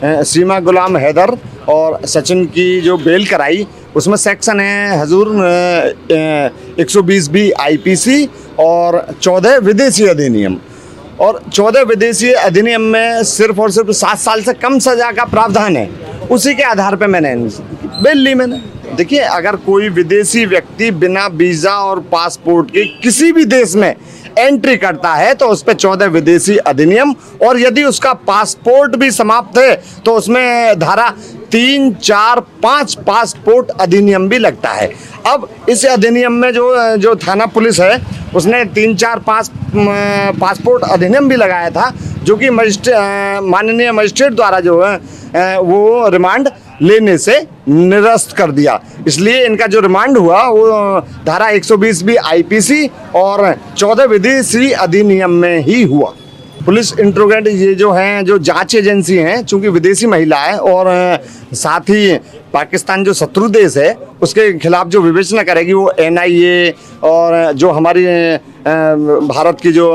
सीमा गुलाम हैदर और सचिन की जो बेल कराई उसमें सेक्शन है हजूर 120 बी आईपीसी और 14 विदेशी अधिनियम। और 14 विदेशी अधिनियम में सिर्फ और सिर्फ 7 साल से कम सजा का प्रावधान है। उसी के आधार पे मैंने बेल ली। मैंने देखिए, अगर कोई विदेशी व्यक्ति बिना वीज़ा और पासपोर्ट के किसी भी देश में एंट्री करता है तो उस पर 14 विदेशी अधिनियम, और यदि उसका पासपोर्ट भी समाप्त है तो उसमें धारा 3, 4, 5 पासपोर्ट अधिनियम भी लगता है। अब इस अधिनियम में जो थाना पुलिस है उसने 3, 4, 5 पासपोर्ट अधिनियम भी लगाया था, जो कि माननीय मजिस्ट्रेट द्वारा जो है वो रिमांड लेने से निरस्त कर दिया। इसलिए इनका जो रिमांड हुआ वो धारा 120 बी आईपीसी और 14 विदेशी अधिनियम में ही हुआ। पुलिस इंट्रोगेट ये जो हैं, जो जांच एजेंसी हैं, चूंकि विदेशी महिला है और साथ ही पाकिस्तान जो शत्रु देश है उसके खिलाफ जो विवेचना करेगी वो एनआईए और जो हमारी भारत की जो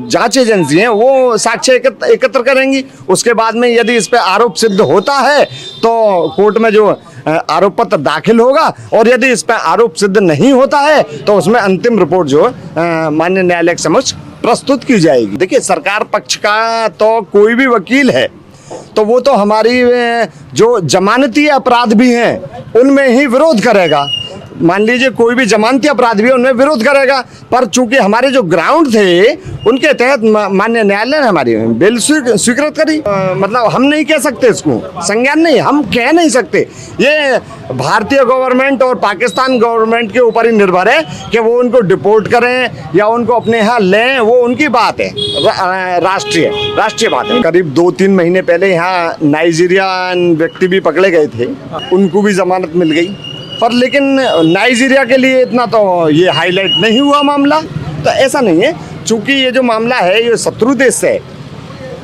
जांच एजेंसी है वो साक्ष्य एकत्र करेंगी। उसके बाद में यदि इस पे आरोप सिद्ध होता है तो कोर्ट में जो आरोप पत्र दाखिल होगा, और यदि इस पे आरोप सिद्ध नहीं होता है तो उसमें अंतिम रिपोर्ट जो माननीय न्यायालय के समक्ष प्रस्तुत की जाएगी। देखिए, सरकार पक्ष का तो कोई भी वकील है तो वो तो हमारी जो जमानती अपराध भी हैं उनमें ही विरोध करेगा। मान लीजिए कोई भी जमानती अपराध भी है उनमें विरोध करेगा, पर चूंकि हमारे जो ग्राउंड थे उनके तहत माननीय न्यायालय ने हमारी बेल स्वीकृत करी। मतलब हम नहीं कह सकते, इसको संज्ञान नहीं, हम कह नहीं सकते। ये भारतीय गवर्नमेंट और पाकिस्तान गवर्नमेंट के ऊपर ही निर्भर है कि वो उनको डिपोर्ट करें या उनको अपने यहाँ लें, वो उनकी बात है, राष्ट्रीय बात है। करीब 2-3 महीने पहले यहाँ नाइजीरियन व्यक्ति भी पकड़े गए थे, उनको भी जमानत मिल गई, पर लेकिन नाइजीरिया के लिए इतना तो ये हाईलाइट नहीं हुआ मामला। तो ऐसा नहीं है, चूंकि ये जो मामला है ये शत्रु देश से है,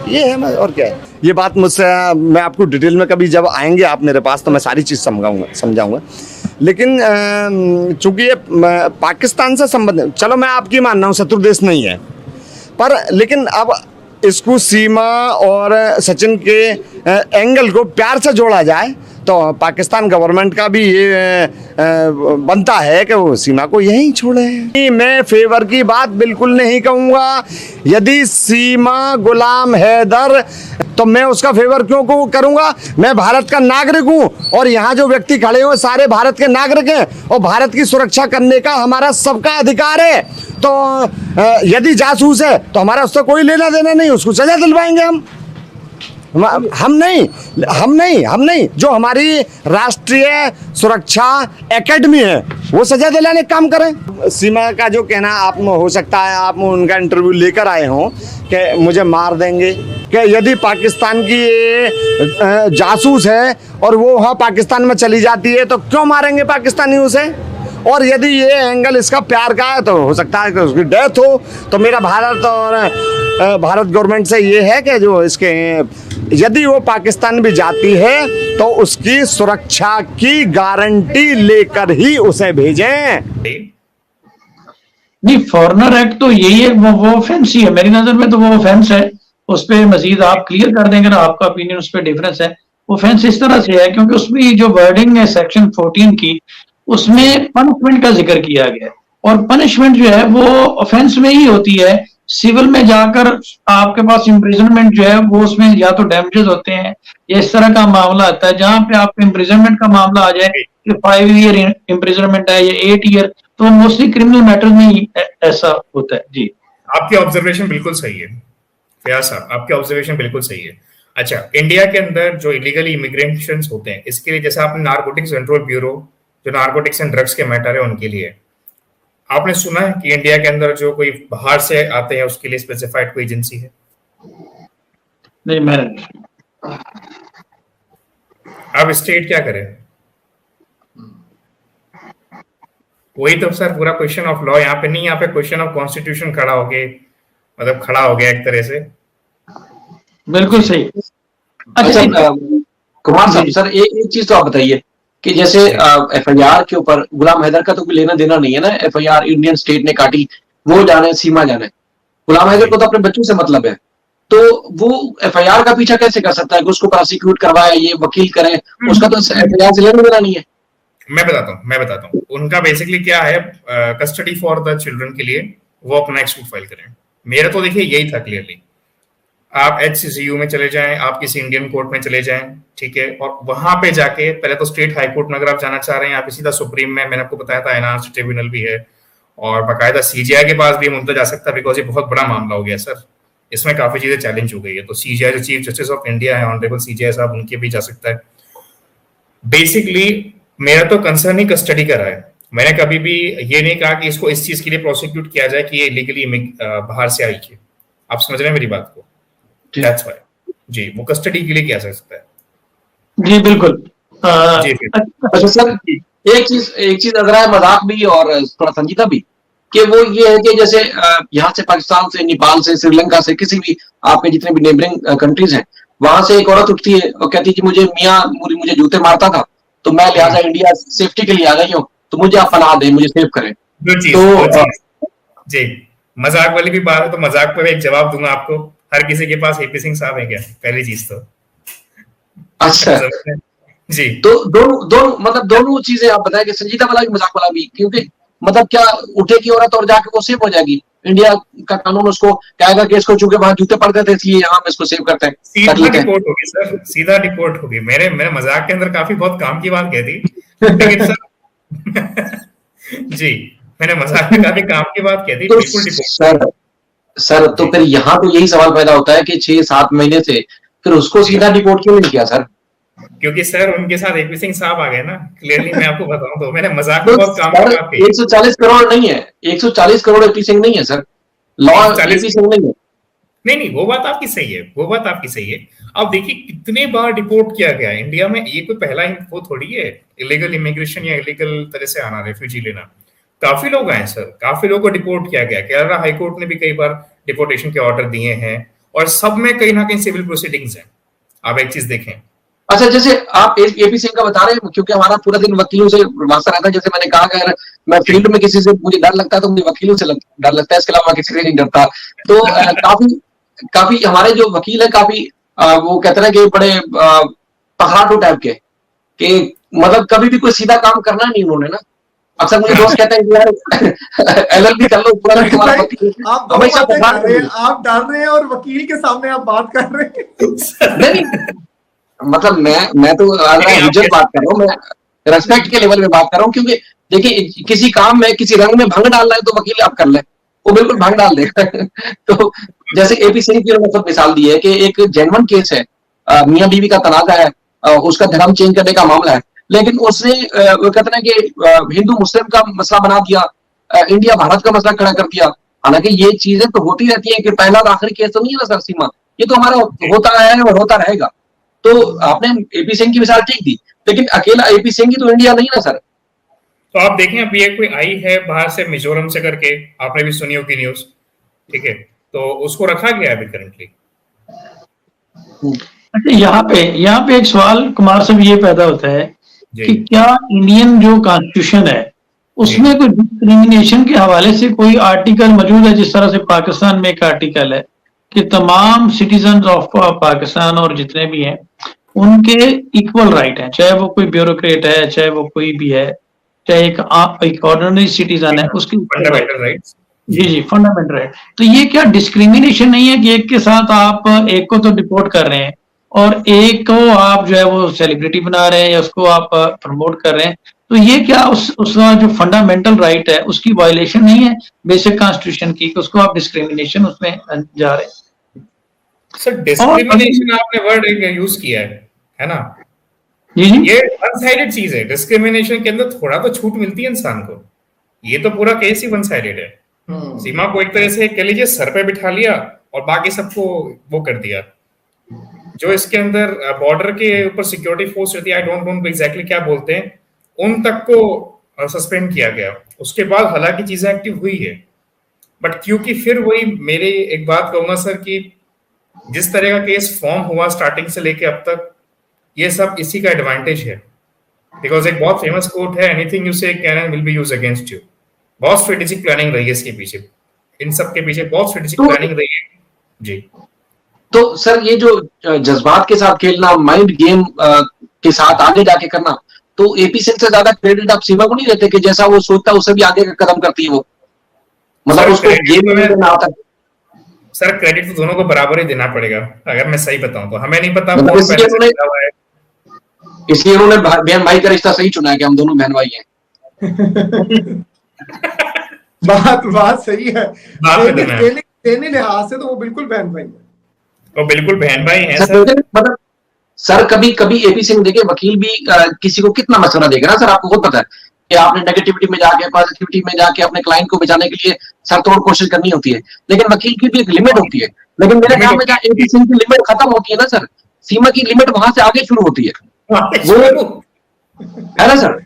ये है और क्या है। ये बात मुझसे मैं आपको डिटेल में कभी जब आएंगे आप मेरे पास तो मैं सारी चीज़ समझाऊंगा। लेकिन चूंकि ये पाकिस्तान से संबंधित, चलो मैं आपकी मान रहा हूँ शत्रु देश नहीं है, पर लेकिन अब इसको सीमा और सचिन के एंगल को प्यार से जोड़ा जाए तो पाकिस्तान गवर्नमेंट का भी ये बनता है कि वो सीमा को यहीं छोड़े। मैं फेवर की बात बिल्कुल नहीं कहूँगा। यदि सीमा गुलाम हैदर, तो मैं उसका फेवर क्यों करूँगा? मैं भारत का नागरिक हूँ और यहाँ जो व्यक्ति खड़े हुए सारे भारत के नागरिक हैं और भारत की सुरक्षा करने का हमारा सबका अधिकार है। तो यदि जासूस है तो हमारा उससे कोई लेना देना नहीं, उसको सजा दिलवाएंगे हम नहीं। जो हमारी राष्ट्रीय सुरक्षा एकेडमी है वो सजा दिलाने का काम करें। सीमा का जो कहना, आप हो सकता है आप उनका इंटरव्यू लेकर आए हों कि मुझे मार देंगे, कि यदि पाकिस्तान की जासूस है और वो वहाँ पाकिस्तान में चली जाती है तो क्यों मारेंगे पाकिस्तानी उसे? और यदि ये एंगल इसका प्यार का है तो हो सकता है कि उसकी डेथ हो। तो मेरा भारत गवर्नमेंट से ये है कि जो इसके यदि वो पाकिस्तान भी जाती है तो उसकी सुरक्षा की गारंटी लेकर ही उसे भेजें। नहीं, फॉरेनर एक्ट तो यही है, वो ऑफेंस ही है मेरी नजर में, तो वो ऑफेंस है। उस पर मजीद आप क्लियर कर देंगे ना, आपका ओपिनियन उस पर डिफरेंस है। ऑफेंस इस तरह से है क्योंकि उसमें जो वर्डिंग है सेक्शन 14 की, उसमें पनिशमेंट का जिक्र किया गया है, और पनिशमेंट जो है वो ऑफेंस में ही होती है। सिविल में जाकर आपके पास इम्प्रिजनमेंट जो है वो उसमें या तो डैमेजेस होते हैं या इस तरह का मामला आता है। जहां पे आपको इम्प्रिजनमेंट का मामला आ जाए कि 5 ईयर इम्प्रिजनमेंट है या 8 ईयर, तो मोस्टली क्रिमिनल मैटर्स में ही ऐसा होता है। जी, आपकी ऑब्जर्वेशन बिल्कुल सही है फयाज साहब, आपकी ऑब्जर्वेशन बिल्कुल सही है। अच्छा, इंडिया के अंदर जो इलीगली इमिग्रेशंस होते हैं, इसके लिए जैसे आपने नारकोटिक्स कंट्रोल ब्यूरो जो नारकोटिक्स एंड ड्रग्स के मैटर है उनके लिए, आपने सुना है कि इंडिया के अंदर जो कोई बाहर से आते हैं उसके लिए स्पेसिफाइड कोई एजेंसी है? नहीं, मैंने। अब स्टेट क्या करे? वही तो सर पूरा क्वेश्चन ऑफ लॉ यहाँ पे नहीं, यहाँ पे क्वेश्चन ऑफ कॉन्स्टिट्यूशन खड़ा हो गया, मतलब खड़ा हो गया एक तरह से। बिल्कुल सही। अच्छा कुमार साहब, सर एक चीज तो आप बताइए कि जैसे एफआईआर के ऊपर गुलाम हैदर का तो कोई लेना देना नहीं है ना। एफआईआर इंडियन स्टेट ने काटी, वो जाने सीमा जाने, गुलाम हैदर को तो अपने बच्चों से मतलब है। तो वो एफआईआर का पीछा कैसे कर सकता है कि उसको प्रोसिक्यूट करवाए, ये वकील करे, उसका तो एफआईआर से लेना देना नहीं है। मैं बताता हूँ उनका बेसिकली क्या है, कस्टडी फॉर द चिल्ड्रन के लिए वो अपना एक सूट फाइल करें। मेरा तो देखिए यही था क्लियरली, आप HCCU में चले जाएं, आप किसी इंडियन कोर्ट में चले जाएं, ठीक है, और वहां पे जाके पहले तो स्टेट हाई कोर्ट में अगर आप जाना चाह रहे हैं, आप सीधा सुप्रीम में, मैंने आपको बताया था एनआरसी ट्रिब्यूनल भी है, और बाकायदा CJI के पास भी मुद्दा जा सकता है, बिकॉज ये बहुत बड़ा मामला हो गया सर, इसमें काफी चीजें चैलेंज हो गई है। तो CJI जो चीफ जस्टिस ऑफ इंडिया है, ऑनरेबल CJI साहब, उनके भी जा सकता है। बेसिकली मेरा तो कंसर्न ही कस्टडी का रहा है। मैंने कभी भी ये नहीं कहा कि इसको इस चीज के लिए प्रोसिक्यूट किया जाए कि ये इलीगली बाहर से आई है। आप समझ रहे हैं मेरी बात को? दैट्स व्हाई जी वो कस्टडी के लिए किया जा सकता है। जी बिल्कुल। जी अच्छा सर, एक चीज नजर आया, मजाक भी और थोड़ा संजीदा भी, कि वो ये है कि जैसे यहाँ से पाकिस्तान से, नेपाल से, श्रीलंका से, किसी भी आपके जितने भी नेबरिंग कंट्रीज हैं, वहां से एक औरत उठती है और कहती है कि मुझे मियाँ मुझे जूते मारता था, तो मैं लिहाजा इंडिया सेफ्टी के लिए आ गई हूँ, तो मुझे आप पनाह दें, मुझे सेव करें। तो जी मजाक वाली भी बात है, तो मजाक पर एक जवाब दूंगा आपको। हर किसी के पास AP सिंह साहब है क्या? पहली चीज तो अच्छा जी, तो दोनों मतलब दोनों चीजें आप बताएं कि संजीदा वाला भी मजाक वाला भी, क्योंकि मतलब क्या उठेगी औरत और जाके वो सेव हो जाएगी, इंडिया का कानून उसको कहेगा कि इसको चूंकि वहां जूते पड़ गए थे इसलिए यहाँ हम इसको सेव करते हैं, सीधा डिपोर्ट होगी सर, सीधा डिपोर्ट होगी। मैंने मजाक के अंदर काफी बहुत काम की बात कह दी, लेकिन सर जी मैंने मजाक में काफी काम की बात कह दी, तो बिल्कुल डिपोर्ट। सर तो फिर यहाँ तो यही सवाल पैदा होता है कि 6-7 महीने से फिर उसको सीधा डिपोर्ट क्यों नहीं किया सर? क्योंकि सर उनके साथ AP सिंह साहब आ गए ना, क्लियरली मैं आपको बताऊं तो मैंने मजाक में बहुत काम की बात कही। 140 करोड़ नहीं है, 140 करोड़ AP सिंह नहीं है सर, लॉ AP सिंह नहीं है। नहीं वो बात आपकी सही है, वो बात आपकी सही है। अब देखिए कितने बार डिपोर्ट किया गया इंडिया में, ये कोई पहला वो थोड़ी है इलीगल इमिग्रेशन या इलीगल तरह से आना, रेफ्यूजी लेना। काफी लोग आए सर, काफी लोगों को डिपोर्ट किया गया। केरला हाई कोर्ट ने भी कई बार डिपोर्टेशन के ऑर्डर दिए हैं, और सब में कहीं ना कहीं सिविल प्रोसीडिंग्स हैं। आप एक चीज देखें। अच्छा, जैसे आप AP सिंह का बता रहे हैं, क्योंकि हमारा पूरा दिन वकीलों से वास्ता रहता है, जैसे मैंने कहा कि अगर मैं फील्ड में किसी से मुझे डर लगता है तो मुझे वकीलों से डर लगता है, इसके अलावा किसी से नहीं डरता। तो काफी हमारे जो वकील है काफी वो कहते हैं कि बड़े पखराटू टाइप के, कि मतलब कभी भी कोई सीधा काम करना नहीं उन्होंने ना। अक्सर मुझे दोस्त कहते हैं कि यार LLB कर लो, पूरा तुम्हारा वकील। आप डाल रहे हैं और वकील के सामने आप बात कर रहे हैं। नहीं मतलब मैं तो हुज्जत बात कर रहा हूँ, मैं रेस्पेक्ट के लेवल में बात कर रहा हूँ, क्योंकि देखिए किसी काम में किसी रंग में भंग डालना है तो वकील आप कर ले, वो बिल्कुल भंग डाल देगा। तो जैसे AP सिंह की मतलब मिसाल दी है कि एक जेन्युइन केस है, मियाँ बीवी का तनाजा है, उसका धर्म चेंज करने का मामला है, लेकिन उसने वो कहते हैं कि हिंदू मुस्लिम का मसला बना दिया, इंडिया भारत का मसला खड़ा कर दिया। हालांकि ये चीजें तो होती रहती है कि पहला और आखिरी केस तो नहीं है ना सर सीमा, ये तो हमारा होता है और होता रहेगा। तो आपने AP सिंह की मिसाल ठीक दी, लेकिन अकेला AP सिंह ही तो इंडिया नहीं ना सर। तो आप देखें अभी एक कोई आई है बाहर से, मिजोरम से करके, आपने भी सुनी होगी न्यूज, ठीक है, तो उसको रखा गया अभी करंटली। अच्छा, यहाँ पे एक सवाल कुमार साहब ये पैदा होता है कि क्या इंडियन जो कॉन्स्टिट्यूशन है उसमें कोई डिस्क्रिमिनेशन के हवाले से कोई आर्टिकल मौजूद है, जिस तरह से पाकिस्तान में एक आर्टिकल है कि तमाम सिटीजन ऑफ पाकिस्तान और जितने भी हैं उनके इक्वल राइट हैं, चाहे वो कोई ब्यूरोक्रेट है, चाहे वो कोई भी है, चाहे एक ऑर्डिनरी सिटीजन है, उसकी फंडामेंटल राइट्स। जी फंडामेंटल राइट। तो ये क्या डिस्क्रिमिनेशन नहीं है कि एक के साथ आप एक को तो डिपोर्ट कर रहे हैं और एक को आप जो है वो सेलिब्रिटी बना रहे हैं या उसको आप प्रमोट कर रहे हैं, तो ये क्या उसका जो फंडामेंटल राइट है उसकी वायलेशन नहीं है बेसिक कॉन्स्टिट्यूशन की, कि उसको आप डिस्क्रिमिनेशन उसमें जा रहे हैं? सर डिस्क्रिमिनेशन आपने वर्ड यूज किया है ना? जी ये वन साइडेड चीज है। डिस्क्रिमिनेशन के अंदर थोड़ा तो छूट मिलती है इंसान को, ये तो पूरा केस ही वन साइडेड है। सीमा को एक तरह से कह लीजिए सर पे बिठा लिया और बाकी सबको वो कर दिया। जो इसके अंदर बॉर्डर के ऊपर सिक्योरिटी फोर्स रहती है, आई डोंट नो एग्जैक्टली क्या बोलते हैं, उन तक को सस्पेंड किया गया। उसके बाद हालांकि चीजें एक्टिव हुई है, बट क्योंकि फिर वही मेरे एक बात कहूंगा सर कि जिस तरह का केस फॉर्म हुआ स्टार्टिंग से लेके अब तक, ये सब इसी का एडवांटेज है। बिकॉज एक बहुत फेमस कोट है, एनीथिंग यू से can and will be used against you. बहुत स्ट्रेटेजिक प्लानिंग रही है इसके पीछे, इन सब के पीछे बहुत स्ट्रेटेजिक प्लानिंग रही है जी। तो सर ये जो जज्बात के साथ खेलना, माइंड गेम के साथ आगे जाके करना, तो एपी सिंह से ज्यादा क्रेडिट आप सीमा को नहीं देते कि जैसा वो सोचता है उससे भी आगे का कदम करती है वो, मतलब सर, उसको credit ये तो भी नहीं देना आता। सर क्रेडिट तो दोनों को बराबर ही देना पड़ेगा, अगर मैं सही बताऊं तो। हमें नहीं पता मतलब कौन इसलिए पहले से उन्होंने जुड़ा हुआ है। इसलिए उन्होंने बहन भाई का रिश्ता सही चुना है कि हम दोनों बहन भाई हैं। बात सही है। बात में देना है। देने लिहाज से तो वो बिल्कुल बहन भाई है। वो बिल्कुल बहन भाई हैं सर सर। मतलब सर कभी कभी एपी सिंह देखिए, वकील भी किसी को कितना मशवरा देगा ना सर, आपको खुद पता है कि आपने नेगेटिविटी में जाके पॉजिटिविटी में जाके अपने क्लाइंट को बचाने के लिए सर तोड़ कोशिश करनी होती है, लेकिन वकील की भी एक लिमिट होती है। लेकिन मेरे ख्याल में जहाँ एपी सिंह की लिमिट खत्म होती है ना सर, सीमा की लिमिट वहां से आगे शुरू होती है, वो है ना सर।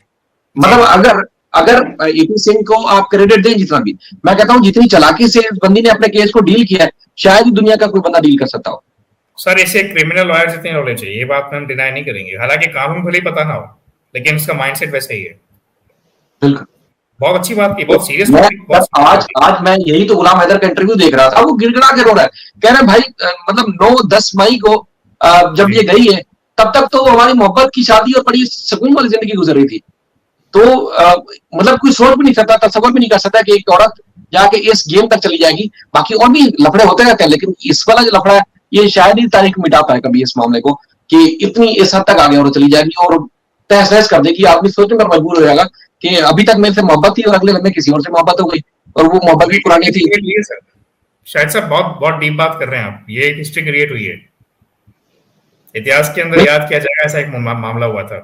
मतलब अगर अगर एपी सिंह को आप क्रेडिट दें जितना भी, मैं कहता हूं जितनी चालाकी से इस बंदी ने अपने केस को डील किया है, शायद ही दुनिया का कोई बंदा डील कर सकता हो। सर इसे क्रिमिनल लॉयर जितनी नॉलेज चाहिए, ये बात में हम डिनाई नहीं करेंगे, हालांकि कानून भले ही पता ना हो, लेकिन उसका माइंडसेट वैसा ही है। बिल्कुल, बहुत अच्छी बात की, बहुत सीरियस मैं टॉपिक, बहुत आज मैं यही तो गुलाम हैदर का इंटरव्यू देख रहा था, वो गिड़गिड़ा के रो रहा है, कह रहे हैं भाई मतलब 9-10 मई को जब ये गई है तब तक तो हमारी मोहब्बत की शादी और बड़ी सुकून वाली जिंदगी गुजर रही थी। तो मतलब कोई सोच भी नहीं सकता, तस्वर भी नहीं कर सकता कि एक औरत जाके इस गेम तक चली जाएगी। बाकी और भी लफड़े होते रहते हैं, लेकिन इस वाला जो लफड़ा है ये शायद ही तारीख मिटा पाए कभी इस मामले को, कि इतनी इस हद तक आगे और चली जाएगी और तहस नहस कर देगी। आदमी सोचने पर मजबूर हो जाएगा कि अभी तक मेरे से मोहब्बत थी और अगले लम्हे किसी और से मोहब्बत हो गई, और वो मोहब्बत भी पुरानी थी। सर शायद सर बहुत बहुत डीप बात कर रहे हैं आप, ये एक हिस्ट्री क्रिएट हुई है, इतिहास के अंदर याद किया जाएगा ऐसा एक मामला हुआ था।